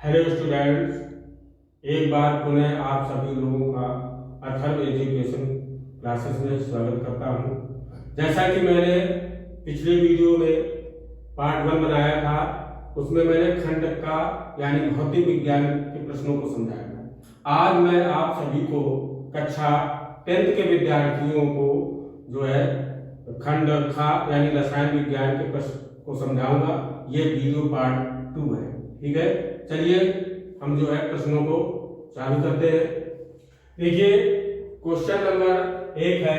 Hello students, एक बार पुनः आप सभी लोगों का अथर्व एजुकेशन क्लासेस में स्वागत करता हूं। जैसा कि मैंने पिछले वीडियो में पार्ट 1 बनाया था, उसमें मैंने खंड का यानी भौतिक विज्ञान के प्रश्नों को समझाया था। आज मैं आप सभी को कक्षा 10th के विद्यार्थियों को जो है खंड खा यानी रसायन विज्ञान के प्रश्न को समझाऊंगा। ये वीडियो पार्ट 2 है। ठीक है, चलिए हम जो है प्रश्नों को चालू करते हैं। देखिए, क्वेश्चन नंबर 1 है।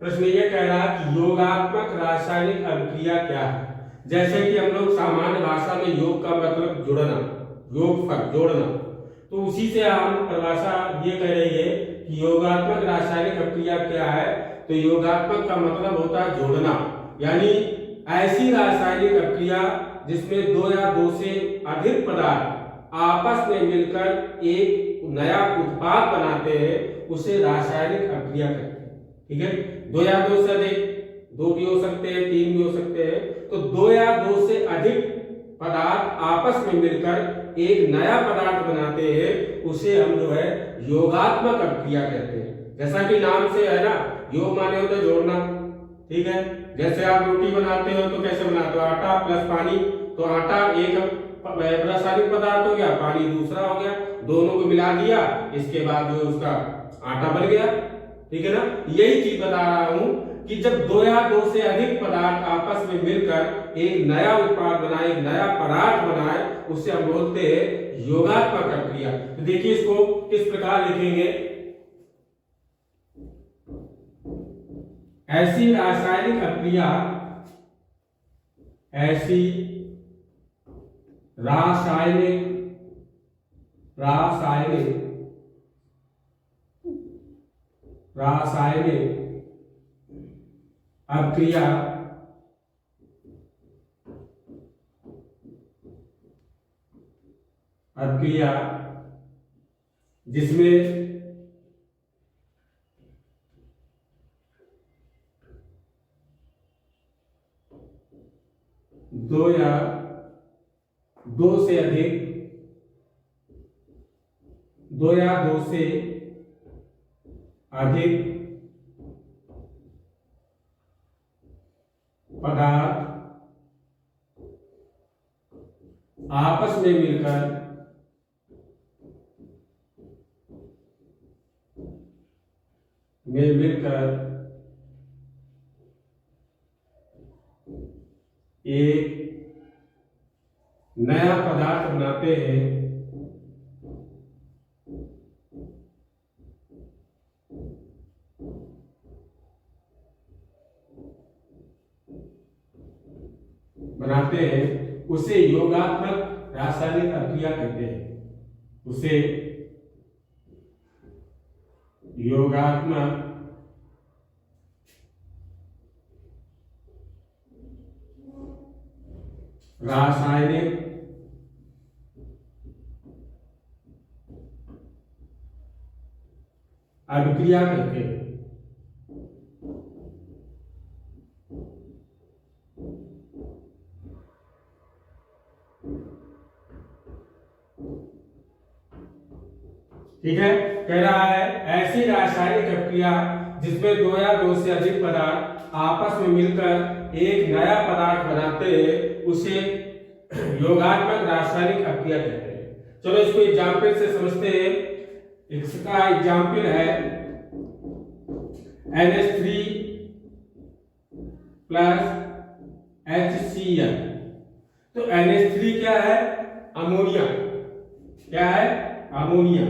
प्रश्न ये कह रहा है कि योगात्मक रासायनिक अभिक्रिया क्या है। जैसे कि हम लोग सामान्य भाषा में योग का मतलब जुड़ना, योगफल जोड़ना, तो उसी से हम परिभाषा ये कह रही है कि योगात्मक रासायनिक अभिक्रिया क्या है। तो योगात्मक का मतलब होता है जोड़ना, यानी ऐसी रासायनिक अभिक्रिया जिसमें दो या दो से अधिक पदार्थ आपस में मिलकर एक नया उत्पाद बनाते हैं, उसे रासायनिक अभिक्रिया कहते हैं। ठीक है, दो या दो से अधिक, दो भी हो सकते हैं, तीन भी हो सकते हैं। तो दो या दो से अधिक पदार्थ आपस में मिलकर एक नया पदार्थ बनाते हैं, उसे हम जो है योगात्मक अभिक्रिया कहते हैं। जैसा कि नाम से है ना, योग माने होता है जोड़ना। ठीक है, जैसे आप रोटी बनाते हो तो कैसे बनाते हो, आटा प्लस पानी। तो आटा एक रासायनिक पदार्थ हो गया, पानी दूसरा हो गया, दोनों को मिला दिया, इसके बाद जो उसका आटा बन गया। ठीक है ना, यही चीज बता रहा हूं कि जब दो या दो से अधिक पदार्थ आपस में मिलकर एक नया उत्पाद बनाए, एक नया पदार्थ बनाए, उसे हम बोलते हैं योगात्मक अभिक्रिया। तो देखिए इसको किस प्रकार लिखेंगे। ऐसी रासायनिक अभिक्रिया, ऐसी रासायनिक अभिक्रिया जिसमें दो या दो से अधिक, दो या दो से अधिक पदार्थ आपस में मिलकर एक नया पदार्थ बनाते हैं, उसे योगात्मक रासायनिक अभिक्रिया कहते हैं। उसे योगात्मक रासायनिक अभिक्रिया कहते हैं। ठीक है, कह रहा है ऐसी रासायनिक अभिक्रिया जिसमें दो या दो से अधिक पदार्थ आपस में मिलकर एक नया पदार्थ बनाते हैं, उसे योगात्मक रासायनिक अभिक्रिया कहते हैं। चलो इसको एग्जाम्पल से समझते हैं। इसका एग्जाम्पल है NH3 प्लस HCl। तो NH3 क्या है, अमोनिया। क्या है, अमोनिया।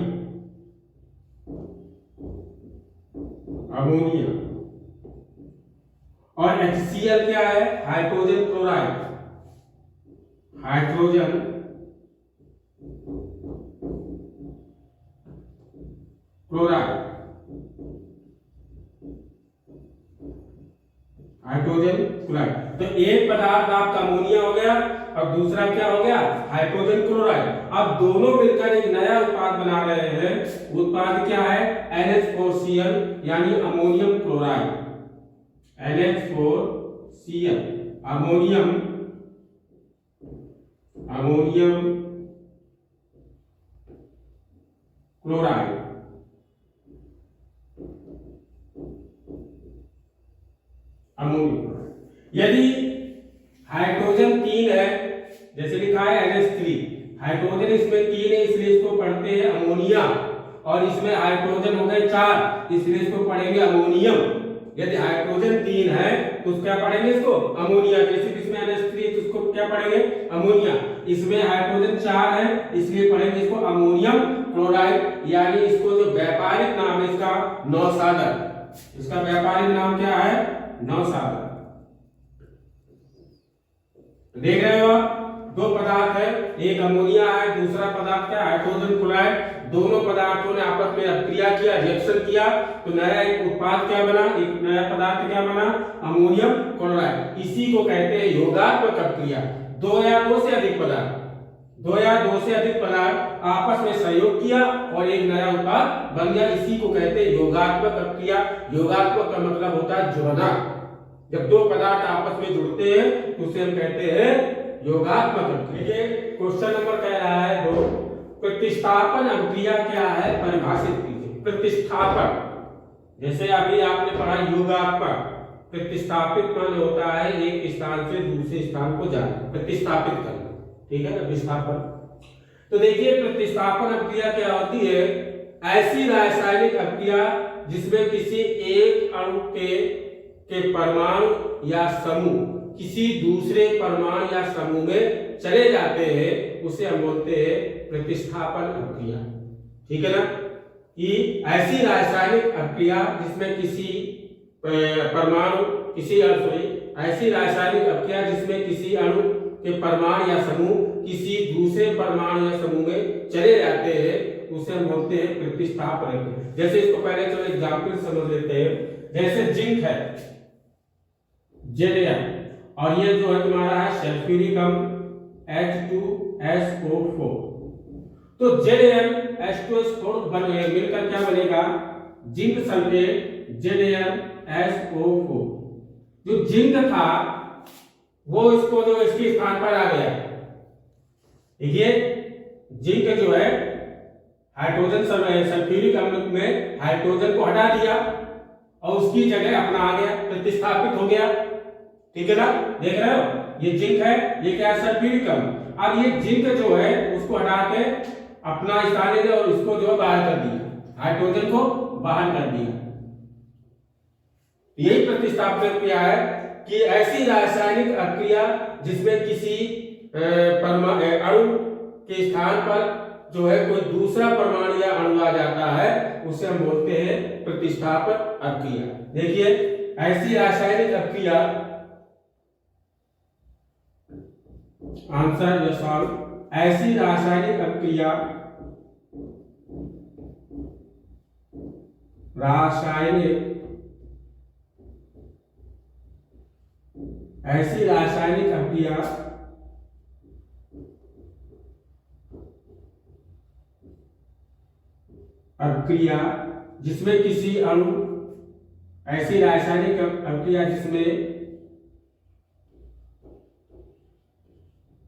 और HCl क्या है, हाइड्रोजन क्लोराइड। हाइड्रोजन क्लोराइड, तो एक पदार्थ आपका अमोनिया हो गया और दूसरा क्या हो गया, हाइड्रोजन क्लोराइड। अब दोनों मिलकर एक नया उत्पाद बना रहे हैं। उत्पाद क्या है, NH4Cl यानी ammonium chloride. NH4Cl ammonium chloride. Ammonium. यदि हाइड्रोजन 3 है, जैसे लिखा है NH3, हाइड्रोजन इसमें 3 है इसलिए इसको पढ़ते हैं अमोनिया, और इसमें हाइड्रोजन हो गए 4 इसलिए इसको पढ़ेंगे अमोनियम। यदि हाइड्रोजन 3 है तो क्या पढ़ेंगे इसको? अमोनिया। जैसे कि इसमें NH3 है तो इसको क्या पढ़ेंगे? अमोनिया। इसमें हाइड्रोजन 4 है इसलिए पढ़ेंगे इसको अमोनियम क्लोराइड, यानी इसको जो व्यापारिक नाम है इसका नौसागर। इसका व्यापारिक नाम क्या है? नौसागर। देख रहे हो आप, दो पदार्थ है, एक अमोनिया है, दूसरा पदार्थ क्या? Hydrogen chloride. दोनों पदार्थों ने आपस में क्रिया किया, रिएक्शन किया, तो नया एक उत्पाद क्या बना? एक नया पदार्थ क्या बना? Ammonium chloride. इसी को कहते हैं योगात्मक अभिक्रिया। दो या दो से अधिक पदार्थ आपस में सहयोग किया और एक नया उत्पाद बन गया, इसी को कहते हैं योगात्मक अभिक्रिया। योगात्मक का मतलब होता है जुड़ना। जब दो पदार्थ आपस में जुड़ते हैं तो उसे हम कहते हैं योगात्मक अभिक्रिया। क्वेश्चन नंबर कह रहा है 2, प्रतिस्थापन अभिक्रिया क्या है? परिभाषित कीजिए। प्रतिस्थापन, जैसे अभी आपने पढ़ा योगात्मक, प्रतिस्थापित माने होता है एक स्थान से दूसरे स्थान को जाना, प्रतिस्थापित करना, ठीक है ना, विस्थापन। तो देखिए प्रतिस्थापन अभिक्रिया क्या होती है? ऐसी रासायनिक अभिक्रिया जिसमें किसी एक अणु के परमाणु या समूह किसी दूसरे परमाणु या समूह में चले जाते हैं, उसे हम बोलते हैं प्रतिस्थापन अभिक्रिया। ठीक है ना, कि ऐसी रासायनिक अभिक्रिया जिसमें किसी परमाणु ऐसी रासायनिक अभिक्रिया जिसमें किसी अणु के परमाणु या समूह किसी दूसरे परमाणु या समूह में चले जाते हैं, उसे हम बोलते हैं प्रतिस्थापन अभिक्रिया। जैसे इसको पहले चलो एग्जांपल समझ लेते हैं। जैसे जिंक है Zn, और ये जो है तुम्हारा है सल्फ्यूरिक अम्ल H2SO4, तो ZnH2SO4 मिलकर क्या बनेगा? Zinc sulphate ZnSO4। जो जिंक था वो इसको जो इसके स्थान पर आ गया, देखिए जिंक जो है हाइड्रोजन सल्फ्यूरिक अम्ल में हाइड्रोजन को हटा दिया और उसकी जगह अपना आ गया, प्रतिस्थापित हो गया। ठीक है ना, देख रहे हो, ये जिंक है, ये क्या है? सल्फ्यूरिक अम्ल। अब ये जिंक जो है उसको हटा के अपना स्थान ले लिया और इसको जो है बाहर कर दिया, हाइड्रोजन को बाहर कर दिया। यही प्रतिस्थापन अभिक्रिया है कि ऐसी रासायनिक अभिक्रिया जिसमें किसी अणु के स्थान पर जो है कोई दूसरा परमाणु या अणु आ जाता है, उसे हम बोलते हैं प्रतिस्थापन अभिक्रिया। देखिए ऐसी रासायनिक अभिक्रिया, आंसर या सॉल्व, ऐसी रासायनिक अभिक्रिया अभिक्रिया जिसमें किसी अणु ऐसी रासायनिक अभिक्रिया जिसमें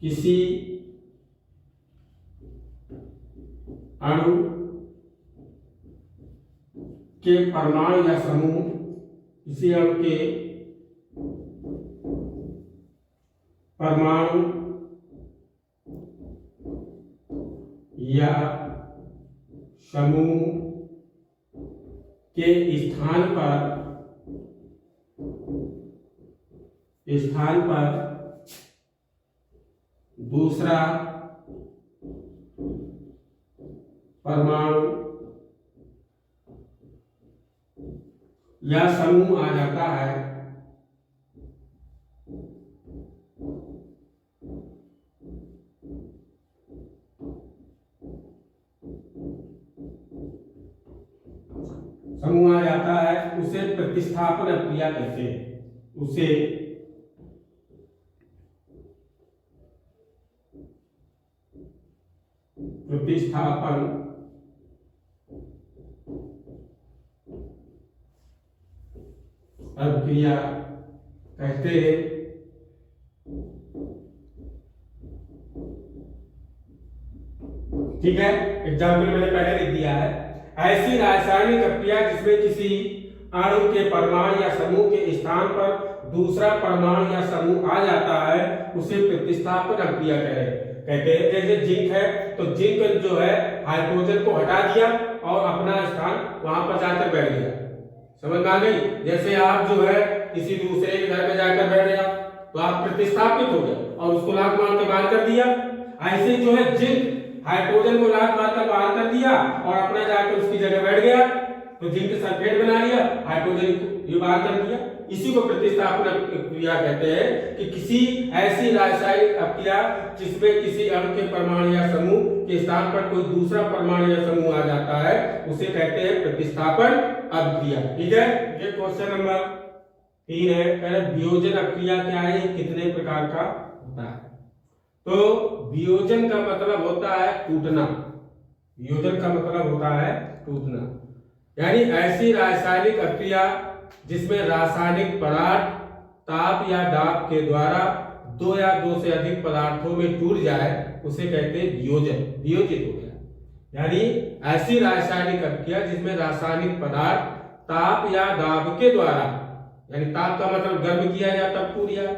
किसी अणु के परमाणु या समूह किसी अणु के परमाणु या समूह के स्थान पर दूसरा परमाणु या समूह आ जाता है, उसे प्रतिस्थापन अभिक्रिया कहते हैं। उसे प्रतिस्थापन अभिक्रिया कहते हैं। ठीक है, एग्जाम्पल मैंने पहले लिख दिया है। ऐसी रासायनिक अक्रिया जिसमें किसी अणु के परमाणु या समूह के स्थान पर दूसरा परमाणु या समूह आ जाता है उसे प्रतिस्थापन अक्रिया कहते हैं। जैसे जिंक है तो जिंक जो है हाइड्रोजन को हटा दिया और अपना स्थान वहां पर जाकर बैठ गया। समझ में आ गई? जैसे आप जो है किसी दूसरे के घर में जाकर बैठ गया तो आप प्रतिस्थापित हो गए और उसको लात मार के बाहर कर दिया। ऐसे जो है जिंक हाइड्रोजन को लात मारकर बाहर कर दिया और अपना जाकर उसकी जगह बैठ गया, तो जिंक सल्फेट बना लिया, हाइड्रोजन को ये बाहर कर दिया। इसी को प्रतिस्थापन क्रिया कहते हैं कि किसी ऐसी रासायनिक अक्रिया जिसमें किसी अणु के परमाणु या समूह के स्थान पर कोई दूसरा परमाणु या समूह आ जाता है उसे कहते हैं प्रतिस्थापन अभिक्रिया। ठीक है, ये क्वेश्चन नंबर 3 है। पहले वियोजन अक्रिया क्या है, कितने प्रकार का होता है? तो वियोजन का मतलब होता है टूटना। वियोजन का मतलब होता है टूटना, यानी ऐसी रासायनिक अक्रिया जिसमें रासायनिक पदार्थ ताप या दाब के द्वारा दो या दो से अधिक पदार्थों में टूट जाए उसे कहते हैं वियोजन। वियोजित हो गया, यानी ऐसी रासायनिक अक्रिया जिसमें रासायनिक पदार्थ ताप या दाब के द्वारा, यानी ताप का मतलब गर्म किया जाए तब टूट जाए,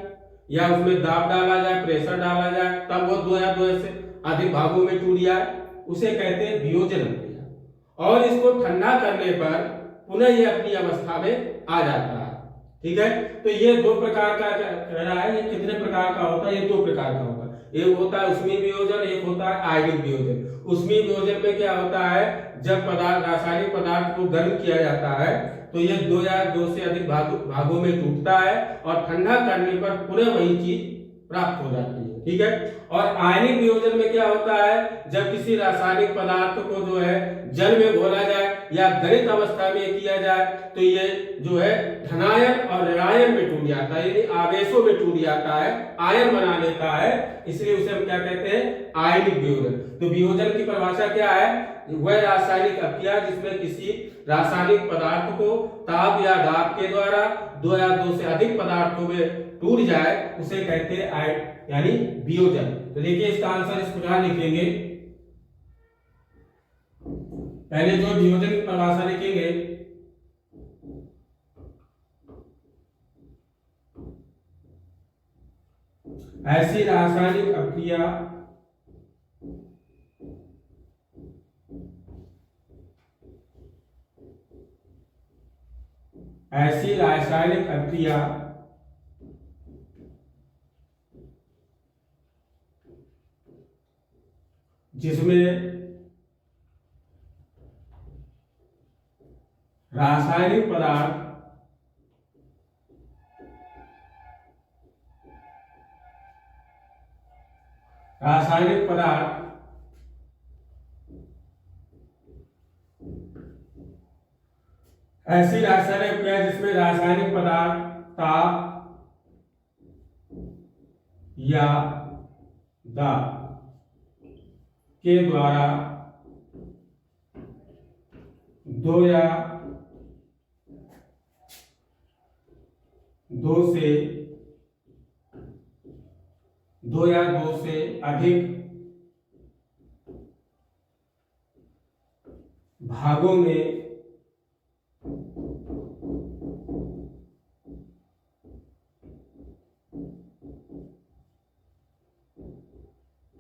या उसमें दाब डाला जाए, प्रेशर डाला जाए तब वो दो या दो से अधिक भागों में टूट जाए, उसे कहते हैं वियोजन अक्रिया। और इसको ठंडा करने पर पुनः ये अपनी अवस्था में आ जाता है। ठीक है, तो ये दो प्रकार का कह रहा है। ये कितने प्रकार का होता है? ये दो प्रकार का होता है। एक होता है उष्मीय वियोजन, एक होता है आयनिक वियोजन। उष्मीय वियोजन में क्या होता है, जब पदार्थ रासायनिक पदार्थ को गर्म किया जाता है तो ये दो या दो से अधिक भागों में टूटता है और ठंडा करने पर पुनः वही चीज प्राप्त हो जाती है। ठीक है, और आयनिक वियोजन में क्या होता है, जब किसी रासायनिक पदार्थ को जो है जल में घोला जाए या गलित अवस्था में किया जाए तो ये जो है धनायन और ऋणायन में टूट जाता है, यानी आवेशों में टूट जाता है, आयन बना लेता है, इसलिए उसे हम क्या कहते हैं, आयनिक वियोजन। तो वियोजन की परिभाषा क्या है, वह रासायनिक अक्रिया जिसमें किसी रासायनिक पदार्थ को ताप या दाब के द्वारा दो या दो से अधिक पदार्थों में टूट जाए उसे कहते हैं यानी वियोजन। तो देखिए इसका आंसर इस प्रकार लिखेंगे। पहले जो वियोजन की परिभाषा लिखेंगे, ऐसी रासायनिक अक्रिया जिसमें रासायनिक पदार्थ ऐसी रासायनिक अक्रिया जिसमें रासायनिक पदार्थ ताप या दाब के द्वारा दो या दो से अधिक भागों में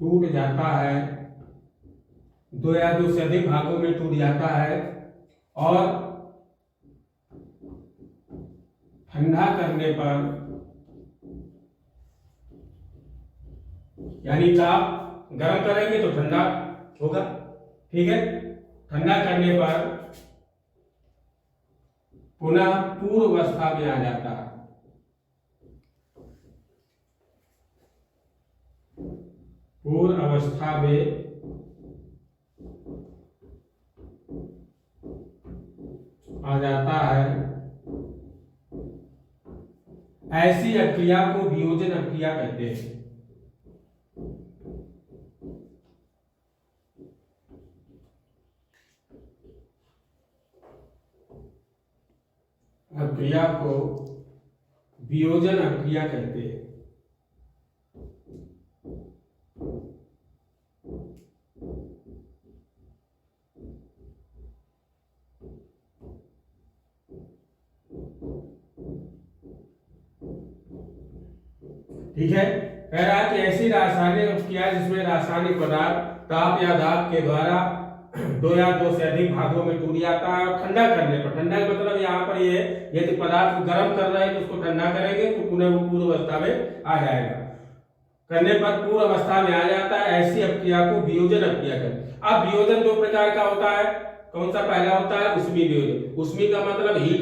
टूट जाता है, दो या दो से अधिक भागों में टूट जाता है और ठंडा करने पर, यानी ताप गर्म करेंगे तो ठंडा होगा। ठीक है, ठंडा करने पर पुनः पूर्व अवस्था में आ जाता है। पूर्व अवस्था में आ जाता है। ऐसी अक्रिया को वियोजन अक्रिया कहते हैं। अक्रिया को वियोजन अक्रिया कहते हैं। ठीक है। कह रहा है कि ऐसी रासायनिक अभिक्रिया जिसमें रासायनिक पदार्थ ताप या दाब के द्वारा दो या दो से अधिक भागों में टूट जाता है। और ठंडा करने पर, ठंडा का मतलब यहाँ पर ये यदि पदार्थ गर्म कर रहे हैं तो उसको ठंडा करेंगे तो पुनः वो पूर्व अवस्था में आ जाएगा, करने पर पूर्व अवस्था में आ जाता है। ऐसी अभिक्रिया को वियोजन अभिक्रिया कहते हैं। अब वियोजन दो प्रकार का होता है। कौन सा पहला होता है? उष्मीय वियोजन। उष्मीय का मतलब हीट,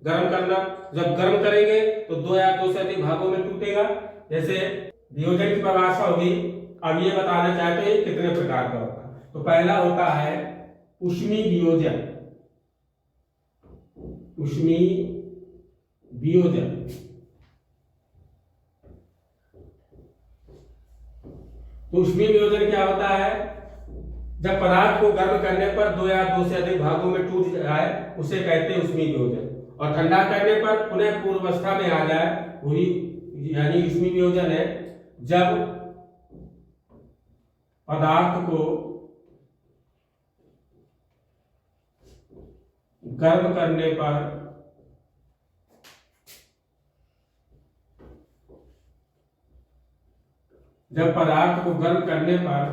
गर्म करना। जब गर्म करेंगे तो दो या दो से अधिक भागों में टूटेगा। जैसे वियोजन की परिभाषा होगी। अब ये बताना चाहते हैं कितने प्रकार का होता है। तो पहला होता है उष्मीय वियोजन। उष्मीय वियोजन तो उष्मीय वियोजन क्या होता है? जब पदार्थ को गर्म करने पर दो या दो से अधिक भागों में टूट जाए उसे कहते हैं उष्मीय वियोजन। और ठंडा करने पर पुनः पूर्व अवस्था में आ जाए वही यानी उष्मीय वियोजन है। जब पदार्थ को गर्म करने पर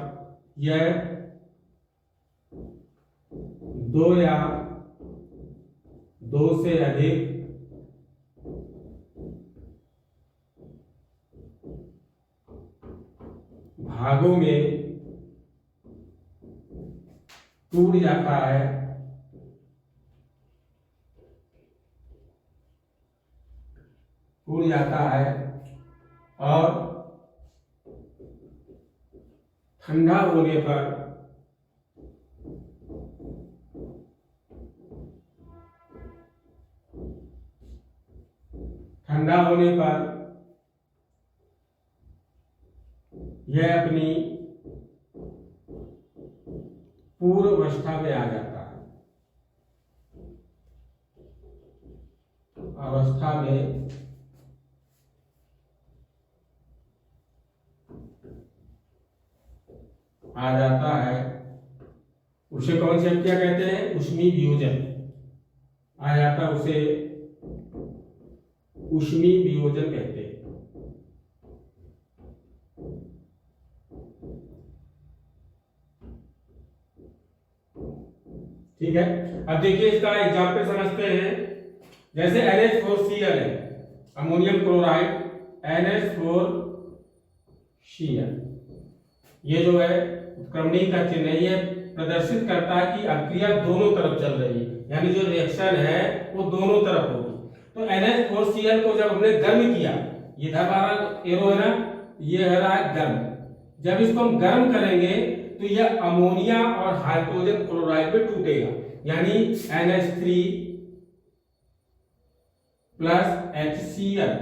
यह दो या दो से अधिक भागों में टूट जाता है। और ठंडा होने पर यह अपनी पूर्व अवस्था में आ जाता है। उसे कौन सी अभिक्रिया कहते हैं? उष्मीय वियोजन। आ जाता उसे उष्मीय वियोजन कहते हैं। ठीक है। अब देखिए इसका एग्जाम्पल समझते हैं। जैसे NH4Cl है, अमोनियम क्लोराइड, NH4Cl, ये जो है क्रमणीय का चिन्ह है। ये प्रदर्शित करता है कि अभिक्रिया दोनों तरफ चल रही है, यानी जो रिएक्शन है वो दोनों तरफ होगी। तो NH4Cl को जब हमने गर्म किया, ये हमारा एरो है ना, ये है रहा है गर्म। जब इसको हम गर्म करेंगे तो यह अमोनिया और हाइड्रोजन क्लोराइड में टूटेगा, यानी NH3 प्लस HCl।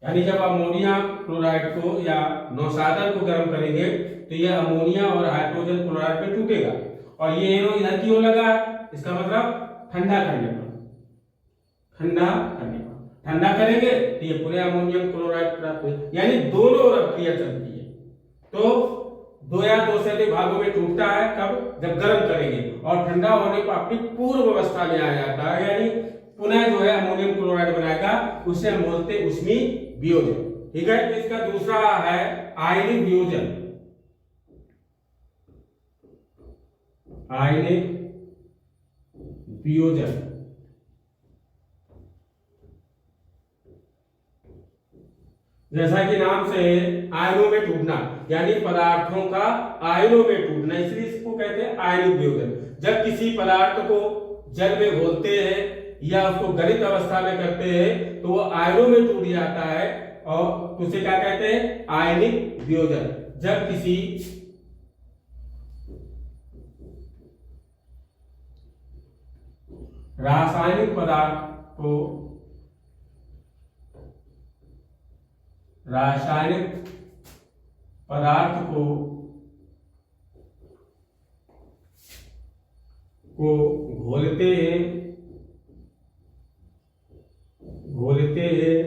यानी जब अमोनिया क्लोराइड को या नौशादर को गर्म करेंगे तो यह अमोनिया और हाइड्रोजन क्लोराइड में टूटेगा। और ये एरो इधर क्यों लगा? इसका मतलब ठंडा करने पर। ठंडा करेंगे तो ये पूरे अमोनियम क्लोराइड प्राप्त हो, यानी दोनों ओर अभिक्रिया चलती है। तो दो या दो से अधिक भागों में टूटता है कब? जब गर्म करेंगे। और ठंडा होने पर अपनी पूर्व अवस्था में आ जाता है, यानी पुनः जो है अमोनियम क्लोराइड बनाएगा। उसे हम बोलते हैं उष्मीय वियोजन। ठीक है। इसका दूसरा है आयनिक वियोजन। जैसा कि नाम से आयनों में टूटना, यानी पदार्थों का आयनों में टूटना, इसलिए इसको कहते हैं आयनिक वियोजन। जब किसी पदार्थ को जल में घोलते हैं या उसको गलित अवस्था में करते हैं तो वो आयनों में टूट जाता है, और उसे क्या कहते हैं? आयनिक वियोजन। जब किसी रासायनिक पदार्थ को घोलते हैं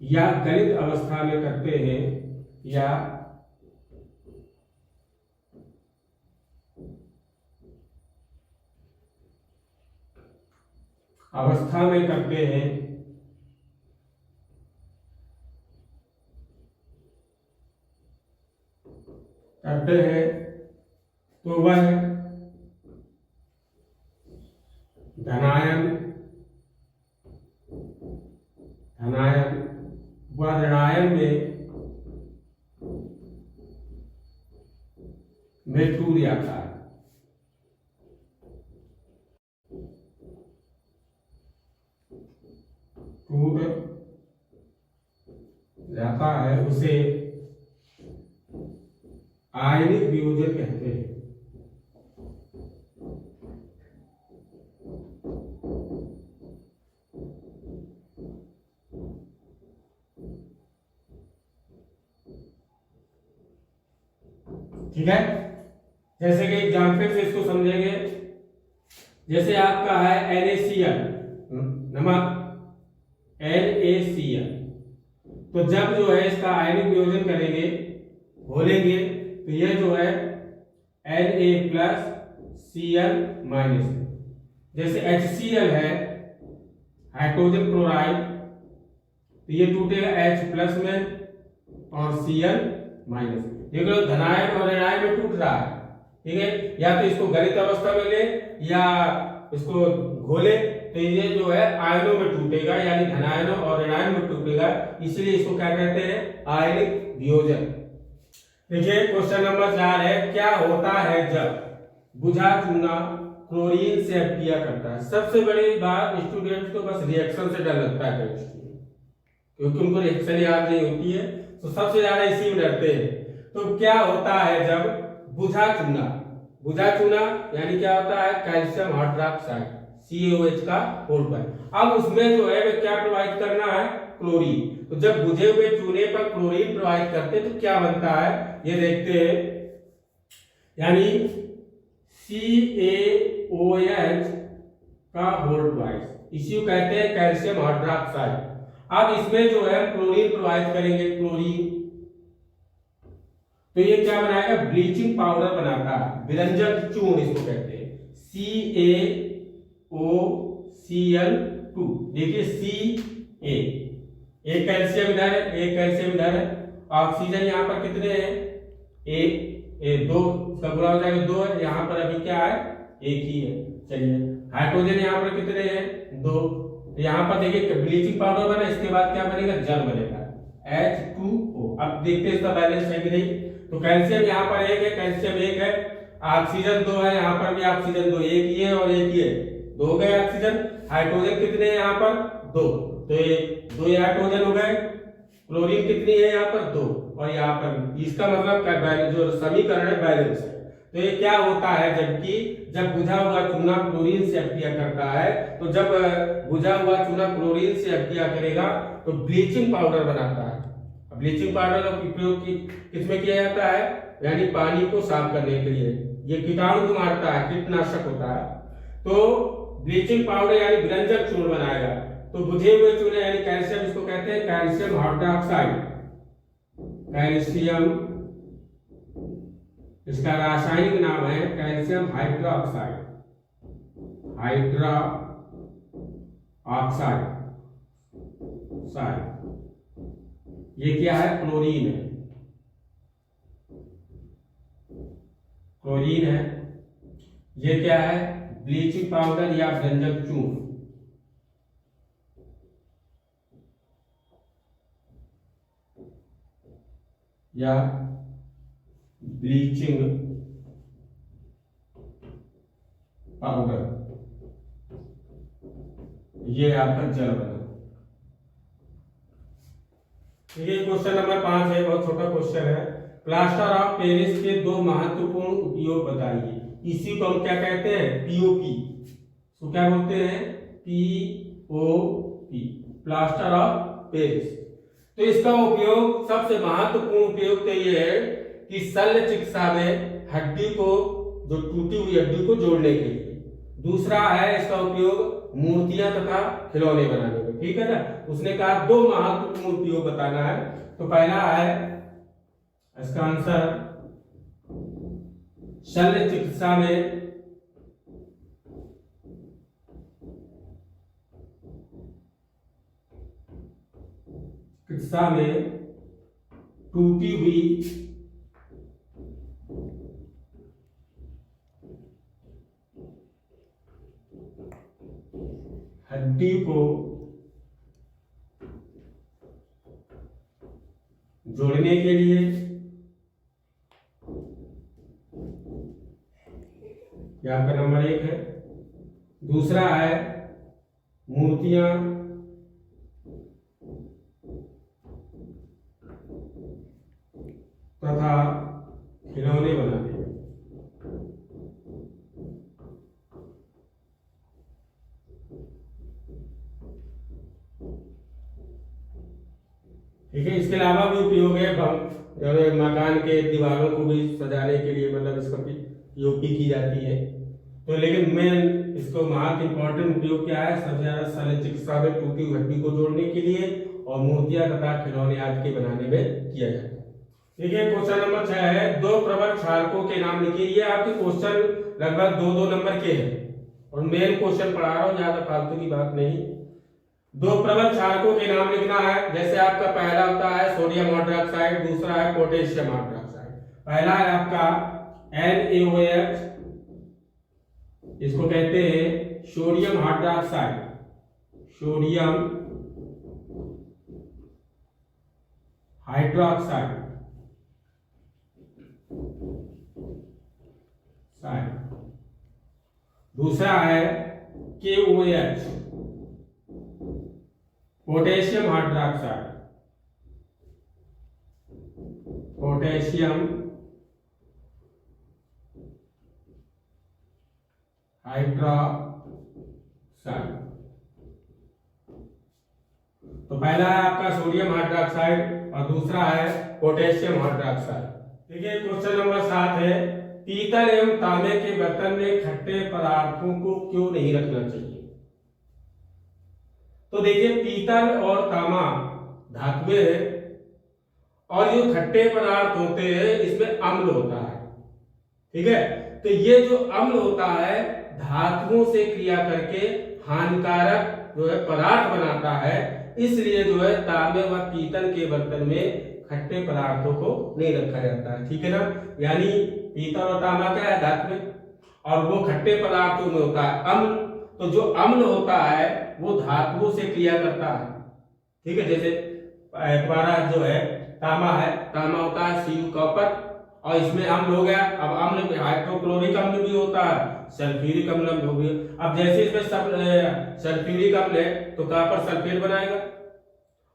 या गलित अवस्था में करते हैं या अवस्था में करते हैं करते हैं तो वह धनायन व ऋणायन में टूट जाता है। टूट जाता है उसे आयनिक वियोजन कहते हैं। ठीक है, जैसे कि एग्जाम्पल से इसको समझेंगे। जैसे आपका है NaCl नमक, NaCl, तो जब जो है इसका आयनिक वियोजन करेंगे, घोलेंगे, तो यह जो है Na+Cl-। जैसे HCl है हाइड्रोजन क्लोराइड, तो ये टूटेगा H+ में और Cl-। देखो धनायन और ऋणायन में टूट रहा है, ठीक है। या तो इसको गलित अवस्था में ले या इसको घोले, तो ये जो है आयनों में टूटेगा, यानी धनायनों और ऋणायन में टूटेगा, इसलिए इसको क्या कहते हैं, आयनिक वियोजन। देखिए क्वेश्चन नंबर 4 है, क्या होता है जब बुझा चूना क्लोरीन से अभिक्रिया करता है। सबसे बड़ी बात स्टूडेंट को बस रिएक्शन से डर लगता है केमिस्ट्री में, क्योंकि उनको रिएक्शन याद नहीं होती है, तो सबसे ज्यादा इसी में डरते हैं। तो क्या होता है जब बुझा चूना यानी क्या होता है, कैल्शियम हाइड्रोक्साइड CaOH का होल पर। अब उसमें जो है क्या प्रोवाइड करना है, क्लोरीन। तो जब बुझे हुए चूने पर क्लोरीन प्रोवाइड करते तो क्या बनता है, ये देखते हैं। यानी CaOH का होल ट्वाइस, इसी को कहते हैं कैल्शियम हाइड्रोक्साइड। अब इसमें जो है क्लोरीन प्रोवाइड करेंगे, क्लोरीन, तो ये क्या बनाएगा, ब्लीचिंग पाउडर बनाता है, विरंजक चूर्ण इसको कहते हैं, CaOCl2। देखिए Ca, एक कैल्शियम इधर है, एक कैल्शियम इधर है, ऑक्सीजन यहाँ पर कितने हैं, एक, दो, इसका गुणा हो जाएगा 2 है, यहाँ पर अभी क्या है, एक ही है। चलिए हाइड्रोजन यहाँ पर कितने हैं, 2, यहाँ पर देखिए ब्लीचिंग पाउडर बना, इसके बाद क्या बनेगा, जल बनेगा H2O। अब देखते हैं इसका बैलेंस है कि नहीं। तो कैल्शियम यहाँ पर 1 है, कैल्शियम 1 है, ऑक्सीजन 2 है, यहाँ पर भी ऑक्सीजन 2, एक ही है और एक ही है, 2 हो गए ऑक्सीजन। हाइड्रोजन कितने हैं यहाँ पर, 2, तो ये 2 हाइड्रोजन हो गए। क्लोरीन कितनी है यहाँ पर, 2, और यहाँ पर, इसका मतलब जो समीकरण है बैलेंस है। तो ये क्या होता है, जब बुझा हुआ चूना क्लोरीन से अभिक्रिया करता है, तो जब बुझा हुआ चूना क्लोरीन से अभिक्रिया करेगा तो ब्लीचिंग पाउडर बनाता है। ब्लीचिंग पाउडर का उपयोग किसमें किया जाता है, यानी पानी को साफ करने के लिए, ये कीटाणु को मारता है, कीटनाशक होता है। तो ब्लीचिंग पाउडर यानी विरंजक चूर्ण बनाएगा। तो बुझे हुए चूने यानी कैल्शियम, इसको कहते हैं कैल्शियम हाइड्रोक्साइड, कैल्शियम, इसका रासायनिक नाम है कैल्शियम हाइड्रोक्साइड, ये क्या है, क्लोरीन है, क्लोरीन है। ये क्या है, ब्लीचिंग पाउडर या व्यंजक चूर्ण। या ब्लीचिंग पाउडर, ये आपका जल बना। ये क्वेश्चन नंबर 5 है, बहुत छोटा क्वेश्चन है। प्लास्टर ऑफ पेरिस के 2 महत्वपूर्ण उपयोग बताइए। इसी को हम क्या कहते हैं, पीओपी। तो क्या बोलते हैं, पीओपी, प्लास्टर ऑफ पेरिस। तो इसका उपयोग, सबसे महत्वपूर्ण उपयोग तो ये है कि शल्य चिकित्सा में हड्डी को, जो टूटी हुई हड्डी को जोड़ने के लिए। दूसरा है इसका उपयोग मूर्तियां तथा खिलौने बनाने में, ठीक है ना। उसने कहा 2 महत्वपूर्ण उपयोग बताना है। तो पहला है इसका आंसर, शल्य चिकित्सा में टूटी हुई हड्डी को जोड़ने के लिए, ये आपका नंबर 1 है। दूसरा है मूर्तियां तथा खिलौने बनाने। ठीक है, इसके अलावा भी उपयोग है मकान के दीवारों को भी सजाने के लिए, मतलब इसका भी उपयोग की जाती है। तो लेकिन मेन इसको महत्व इंपॉर्टेंट उपयोग क्या है, सबसे ज्यादा शल्य चिकित्सा में टूटी हुई हड्डी को जोड़ने के लिए और मूर्तियां तथा खिलौने आदि के बनाने में किया जाता है। ठीक है, क्वेश्चन नंबर 6 है, दो प्रबल क्षारकों के नाम लिखिए। ये आपके क्वेश्चन लगभग 2-2 नंबर के हैं और मेन क्वेश्चन पढ़ा रहा हूं, ज्यादा फालतू की बात नहीं। दो प्रबल क्षारकों के नाम लिखना है। जैसे आपका पहला होता है सोडियम हाइड्रोक्साइड, दूसरा है पोटेशियम हाइड्रोक्साइड। पहला है आपका NaOH, इसको कहते हैं सोडियम हाइड्रोक्साइड, सोडियम हाइड्रोक्साइड। दूसरा है KOH, potassium hydroxide, potassium hydroxide. तो पहला है आपका सोडियम हाइड्रोक्साइड और दूसरा है पोटेशियम हाइड्रोक्साइड। ठीक है, क्वेश्चन नंबर 7 है, पीतल एवं तांबे के बर्तन में खट्टे पदार्थों को क्यों नहीं रखना चाहिए। तो देखिए, पीतल और तांबा धातुएं हैं और जो खट्टे पदार्थ होते हैं इसमें अम्ल होता है। ठीक है, तो ये जो अम्ल होता है धातुओं से क्रिया करके हानिकारक जो है पदार्थ बनाता है, इसलिए जो है तांबे व पीतल के बर्तन में खट्टे पदार्थों को नहीं रखा जाता है। ठीक है ना, यानी पीतल और तांबा क्या है, धातु और वो खट्टे पदार्थों में होता है अम्ल। तो जो अम्ल होता है वो धातुओं से क्रिया करता है। ठीक है, जैसे तुम्हारा जो है तांबा होता है Cu कॉपर और इसमें अम्ल हो गया। अब अम्ल हाइड्रोक्लोरिक अम्ल भी होता है, सल्फ्यूरिक अम्ल भी। अब जैसे इसमें सल्फ्यूरिक अम्ल है तो कॉपर सल्फेट बनाएगा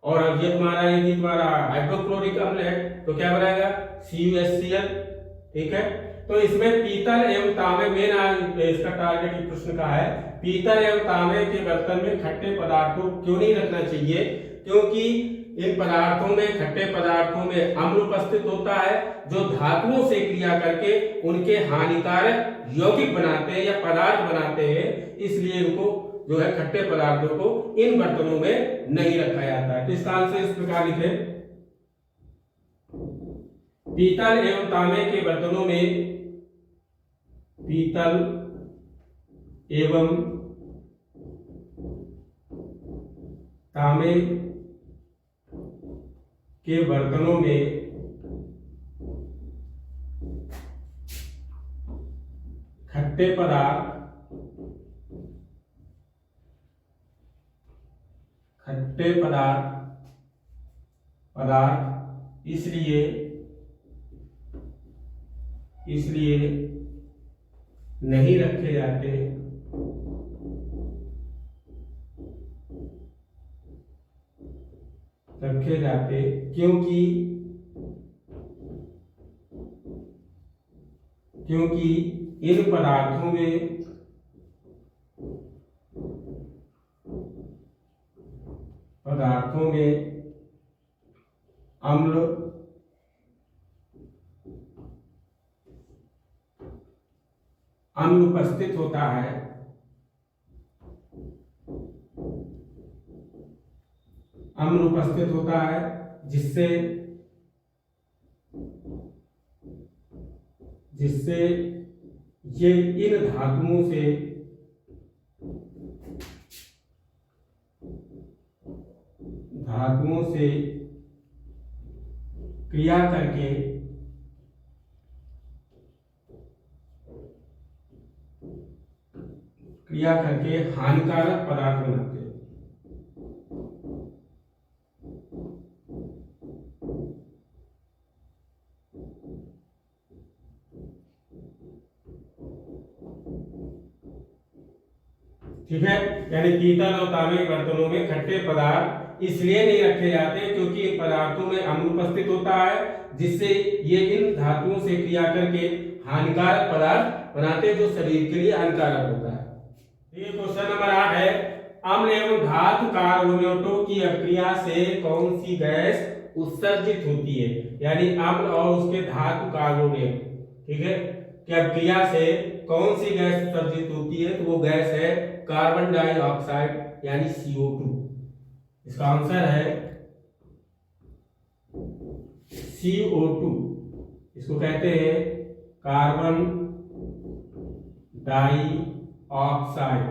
और अब ये तुम्हारा हाइड्रोक्लोरिक अम्ल है तो क्या बनाएगा, CuHCl। ठीक है, तो इसमें पीतल एवं तांबे में इसका टारगेट प्रश्न का है, पीतल एवं तांबे के बर्तन में खट्टे पदार्थों क्यों नहीं रखना चाहिए। क्योंकि इन पदार्थों में, खट्टे पदार्थों में अम्ल उपस्थित होता है जो धातुओं से क्रिया करके उनके हानिकारक यौगिक बनाते हैं या पदार्थ बनाते हैं, इसलिए इनको जो है खट्टे पदार्थों को इन बर्तनों में नहीं रखा जाता है। तो इसका आंसर इस प्रकार लिखे, पीतल एवं तांबे के बर्तनों में, पीतल एवं तांबे के बर्तनों में खट्टे पदार्थ इसलिए नहीं रखे जाते क्योंकि इन पदार्थों में अम्ल उपस्थित होता है, जिससे ये इन धातुओं से क्रिया क्रिया करके हानिकारक पदार्थ बनाते हैं। ठीक है, यानी पीतल और तांबे के बर्तनों में खट्टे पदार्थ इसलिए नहीं रखे जाते क्योंकि इन पदार्थों में अम्ल उपस्थित होता है, जिससे ये इन धातुओं से क्रिया करके हानिकारक पदार्थ बनाते हैं जो शरीर के लिए हानिकारक होता है। ये क्वेश्चन नंबर 8 है, अम्ल एवं धातु कार्बोनेटों की अभिक्रिया से कौन सी गैस उत्सर्जित होती है? यानी अम्ल और उसके धातु कार्बोनेट, ठीक है, की अभिक्रिया से कौन सी गैस उत्सर्जित होती है? तो वो गैस है कार्बन डाइऑक्साइड यानी CO2। इसका आंसर है CO2। इसको कहते हैं कार्बन डाइऑक्साइड।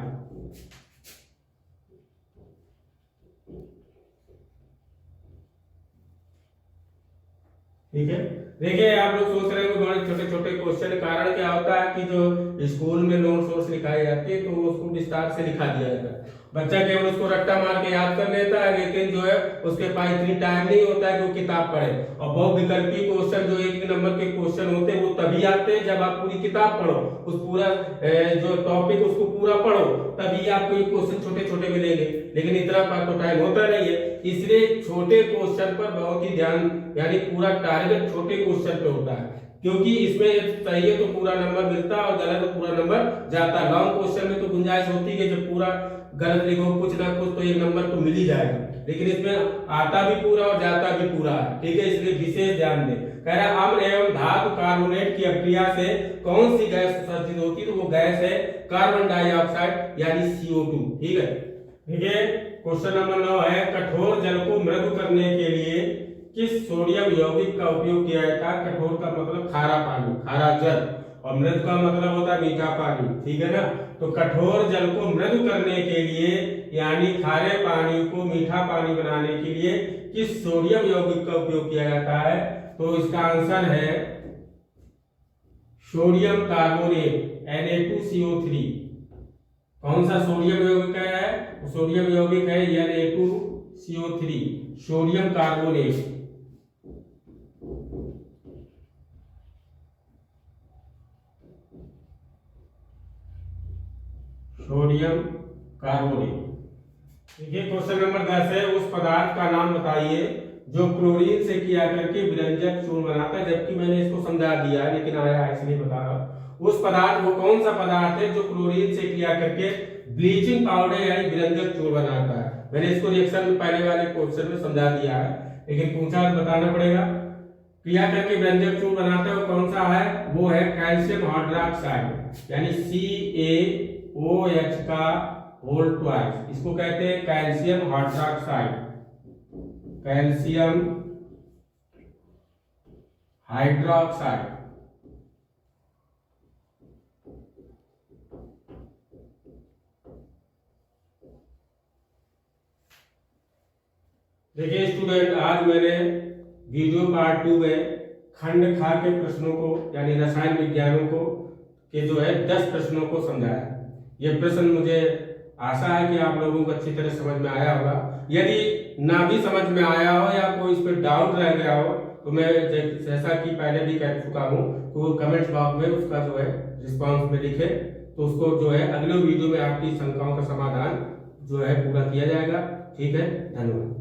ठीक है, देखिए आप लोग सोच रहे हो बड़े छोटे छोटे क्वेश्चन, कारण क्या होता है कि जो स्कूल में नोट्स वोट्स लिखाई जाती है तो उसको विस्तार से लिखा दिया जाता है, बच्चा केवल उसको रट्टा मार के याद कर लेता है, लेकिन जो है उसके पास इतनी टाइम नहीं होता है कि वो किताब पढ़े। और बहुविकल्पी क्वेश्चन जो 1 नंबर के क्वेश्चन होते हैं वो तभी आते हैं जब आप पूरी किताब पढ़ो, उस पूरा जो टॉपिक उसको पूरा पढ़ो, तभी आपको ये क्वेश्चन छोटे छोटे मिलेंगे, लेकिन इतना पास तो टाइम होता नहीं है। इसलिए छोटे क्वेश्चन पर बहुत ही ध्यान, यानी पूरा टारगेट छोटे क्वेश्चन पे होता है, क्योंकि इसमें सही है तो पूरा नंबर मिलता है और गलत तो पूरा नंबर जाता है। लॉन्ग क्वेश्चन में तो गुंजाइश होती है जब पूरा गलत लिखो कुछ ना कुछ तो 1 नंबर तो मिल ही जाएगा, लेकिन इसमें आता भी पूरा और जाता भी पूरा है। ठीक है, इसलिए विशेष ध्यान दें। कह रहा है अम्ल एवं धातु कार्बोनेट की अभिक्रिया से कौन सी गैस उत्सर्जित होती है? तो वो गैस है कार्बन डाइऑक्साइड यानी CO2। ठीक है, ठीक है। क्वेश्चन नंबर 9 है, कठोर जल को मृदु करने के लिए किस सोडियम यौगिक का उपयोग किया जाता है? कठोर का मतलब खारा पानी, खारा जल, और मृदु का मतलब होता है मीठा पानी। ठीक है ना, तो कठोर जल को मृदु करने के लिए यानी खारे पानी को मीठा पानी बनाने के लिए किस सोडियम यौगिक का उपयोग किया जाता है? तो इसका आंसर है सोडियम कार्बोनेट Na2CO3। कौन सा सोडियम यौगिक है? सोडियम यौगिक है Na2CO3, sodium carbonate. Sodium carbonate. देखिए क्वेश्चन नंबर 10 है, उस पदार्थ का नाम बताइए जो क्लोरीन से किया करके विरंजक चूर्ण बनाता है। जबकि मैंने इसको समझा दिया है लेकिन आया इसलिए बता रहा हूं। उस पदार्थ वो कौन सा पदार्थ है जो क्लोरीन से किया करके ब्लीचिंग पाउडर यानी विरंजक चूर्ण बनाता है? मैंने इसको रिएक्शन में पहले वाले क्वेश्चन में समझा दिया है, लेकिन पूछा तो बताना पड़ेगा। क्रिया करके विरंजक चूर्ण बनाते हैं कौन सा है? वो है कैल्शियम हाइड्रोक्साइड यानी CaOH का होल ट्वाइस। इसको कहते हैं कैल्शियम हाइड्रोक्साइड, कैल्शियम हाइड्रोक्साइड। देखिए स्टूडेंट, आज मैंने वीडियो पार्ट 2 में खंड खा के प्रश्नों को यानी रसायन विज्ञानों को के जो है 10 प्रश्नों को समझाया। ये प्रश्न मुझे आशा है कि आप लोगों को अच्छी तरह समझ में आया होगा। यदि ना भी समझ में आया हो या कोई इस पर डाउट रह गया हो तो मैं जैसा कि पहले भी कह चुका हूँ, तो कमेंट्स बॉक्स में उसका जो है रिस्पॉन्स में लिखे, तो उसको जो है अगले वीडियो में आपकी शंकाओं का समाधान जो है पूरा किया जाएगा। ठीक है, धन्यवाद।